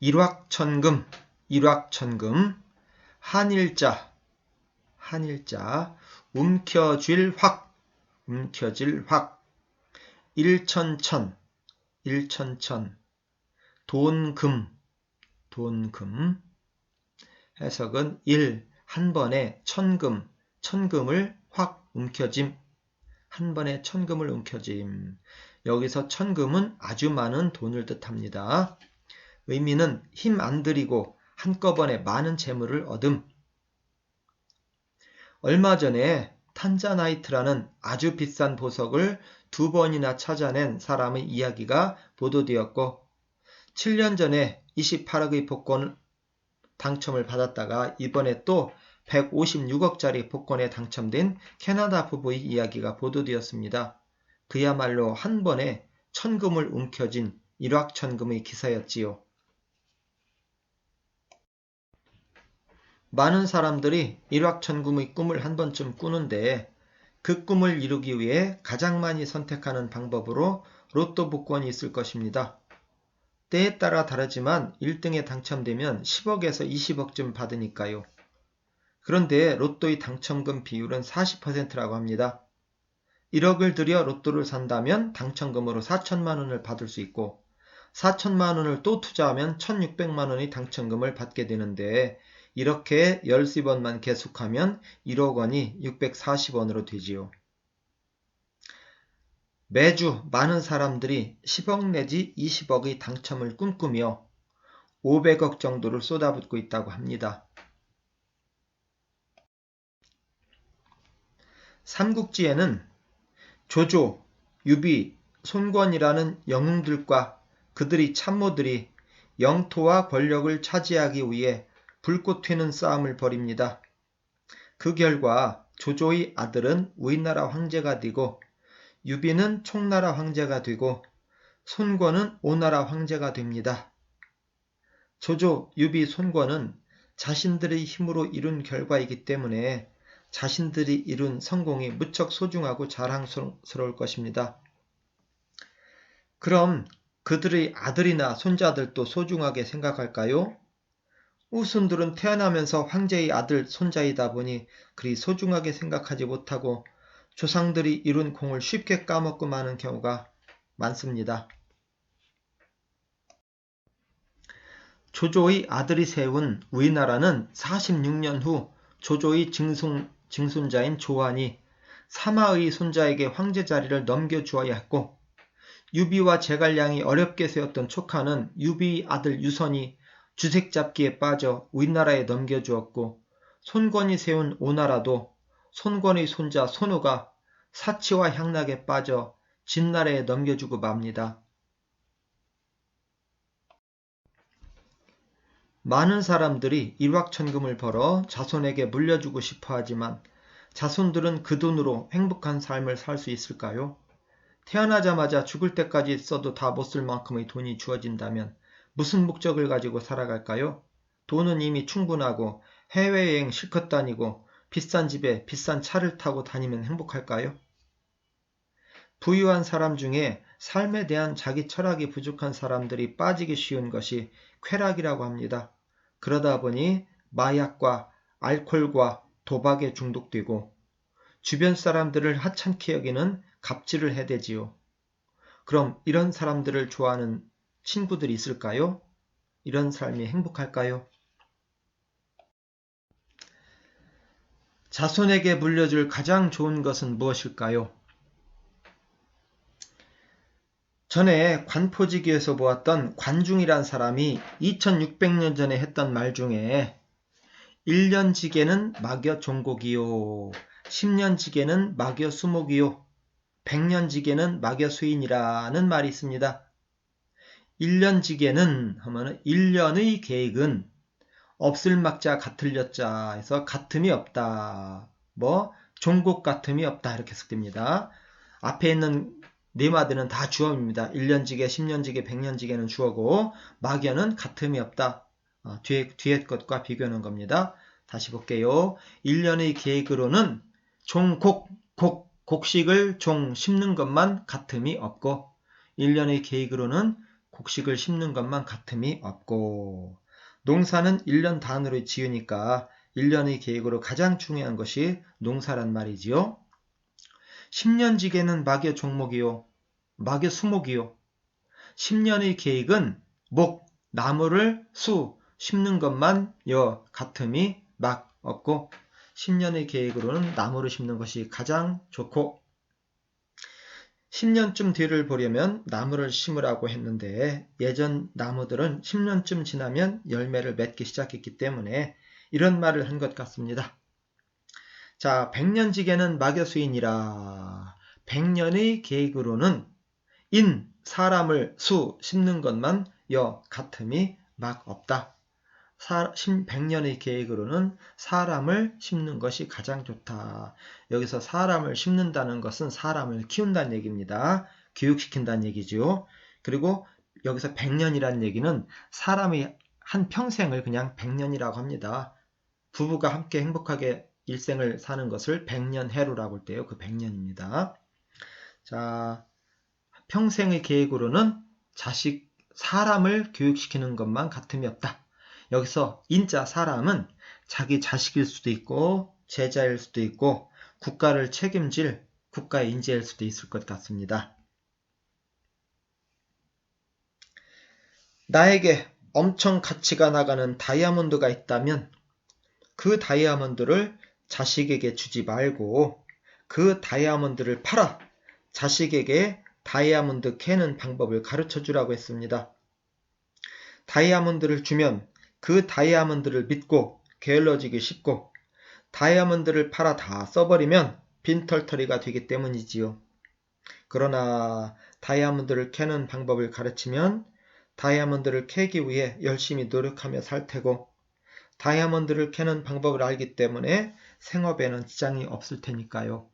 일확천금, 일확천금, 한일자, 움켜쥘 확, 일천천, 돈금, 해석은 한 번에 천금을 확 움켜짐, 한 번에 천금을 움켜짐. 여기서 천금은 아주 많은 돈을 뜻합니다. 의미는 힘 안 들이고 한꺼번에 많은 재물을 얻음. 얼마 전에 탄자나이트라는 아주 비싼 보석을 2번이나 찾아낸 사람의 이야기가 보도되었고, 7년 전에 28억의 복권 당첨을 받았다가 이번에 또 156억짜리 복권에 당첨된 캐나다 부부의 이야기가 보도되었습니다. 그야말로 한 번에 천금을 움켜쥔 일확천금의 기사였지요. 많은 사람들이 일확천금의 꿈을 한 번쯤 꾸는데 그 꿈을 이루기 위해 가장 많이 선택하는 방법으로 로또 복권이 있을 것입니다. 때에 따라 다르지만 1등에 당첨되면 10억에서 20억쯤 받으니까요. 그런데 로또의 당첨금 비율은 40%라고 합니다. 1억을 들여 로또를 산다면 당첨금으로 4천만 원을 받을 수 있고 4천만 원을 또 투자하면 1,600만 원의 당첨금을 받게 되는데 이렇게 13번만 계속하면 1억 원이 640원으로 되지요. 매주 많은 사람들이 10억 내지 20억의 당첨을 꿈꾸며 500억 정도를 쏟아붓고 있다고 합니다. 삼국지에는 조조, 유비, 손권이라는 영웅들과 그들의 참모들이 영토와 권력을 차지하기 위해 불꽃 튀는 싸움을 벌입니다. 그 결과 조조의 아들은 위나라 황제가 되고 유비는 총나라 황제가 되고 손권은 오나라 황제가 됩니다. 조조, 유비, 손권은 자신들의 힘으로 이룬 결과이기 때문에 자신들이 이룬 성공이 무척 소중하고 자랑스러울 것입니다. 그럼 그들의 아들이나 손자들도 소중하게 생각할까요? 후손들은 태어나면서 황제의 아들, 손자이다 보니 그리 소중하게 생각하지 못하고 조상들이 이룬 공을 쉽게 까먹고 마는 경우가 많습니다. 조조의 아들이 세운 위나라는 46년 후 조조의 증손자인 조한이 사마의 손자에게 황제 자리를 넘겨주어야 했고, 유비와 제갈량이 어렵게 세웠던 촉하는 유비의 아들 유선이 주색잡기에 빠져 위나라에 넘겨주었고, 손권이 세운 오나라도 손권의 손자 손우가 사치와 향락에 빠져 진나라에 넘겨주고 맙니다. 많은 사람들이 일확천금을 벌어 자손에게 물려주고 싶어 하지만 자손들은 그 돈으로 행복한 삶을 살 수 있을까요? 태어나자마자 죽을 때까지 써도 다 못 쓸 만큼의 돈이 주어진다면 무슨 목적을 가지고 살아갈까요? 돈은 이미 충분하고 해외여행 실컷 다니고 비싼 집에 비싼 차를 타고 다니면 행복할까요? 부유한 사람 중에 삶에 대한 자기 철학이 부족한 사람들이 빠지기 쉬운 것이 쾌락이라고 합니다. 그러다 보니 마약과 알코올과 도박에 중독되고 주변 사람들을 하찮게 여기는 갑질을 해대지요. 그럼 이런 사람들을 좋아하는 친구들이 있을까요? 이런 삶이 행복할까요? 자손에게 물려줄 가장 좋은 것은 무엇일까요? 전에 관포지기에서 보았던 관중이란 사람이 2600년 전에 했던 말 중에 1년 지게는 막여 종곡이요, 10년 지게는 막여 수목이요, 100년 지게는 막여 수인이라는 말이 있습니다. 1년 지게는 하면은 1년의 계획은 없을 막자 같을 여자 해서 같음이 없다, 종곡 같음이 없다 이렇게 해석됩니다. 앞에 있는 네 마디는 다 주어입니다. 1년지게, 10년지게, 100년지게는 주어고 막연은 같음이 없다. 뒤에 것과 비교하는 겁니다. 다시 볼게요. 1년의 계획으로는 곡식을 종 심는 것만 같음이 없고 1년의 계획으로는 곡식을 심는 것만 같음이 없고, 농사는 1년 단으로 지으니까 1년의 계획으로 가장 중요한 것이 농사란 말이지요. 10년지계는 막여 종목이요, 막여 수목이요. 10년의 계획은 목, 나무를 심는 것만 같음이 막 없고, 10년의 계획으로는 나무를 심는 것이 가장 좋고, 10년쯤 뒤를 보려면 나무를 심으라고 했는데 예전 나무들은 10년쯤 지나면 열매를 맺기 시작했기 때문에 이런 말을 한 것 같습니다. 자, 100년지계는 막여수이니라. 100년의 계획으로는 사람을 심는 것만 같음이 막 없다. 100년의 계획으로는 사람을 심는 것이 가장 좋다. 여기서 사람을 심는다는 것은 사람을 키운다는 얘기입니다. 교육시킨다는 얘기죠. 그리고 여기서 100년이라는 얘기는 사람이 한 평생을 그냥 100년이라고 합니다. 부부가 함께 행복하게 일생을 사는 것을 100년해로라고 할 때요. 그 100년입니다. 자, 평생의 계획으로는 사람을 교육시키는 것만 같음이 없다. 여기서 인자 사람은 자기 자식일 수도 있고 제자일 수도 있고 국가를 책임질 국가의 인재일 수도 있을 것 같습니다. 나에게 엄청 가치가 나가는 다이아몬드가 있다면 그 다이아몬드를 자식에게 주지 말고 그 다이아몬드를 팔아 자식에게 다이아몬드 캐는 방법을 가르쳐 주라고 했습니다. 다이아몬드를 주면 그 다이아몬드를 믿고 게을러지기 쉽고 다이아몬드를 팔아 다 써버리면 빈털터리가 되기 때문이지요. 그러나 다이아몬드를 캐는 방법을 가르치면 다이아몬드를 캐기 위해 열심히 노력하며 살 테고 다이아몬드를 캐는 방법을 알기 때문에 생업에는 지장이 없을 테니까요.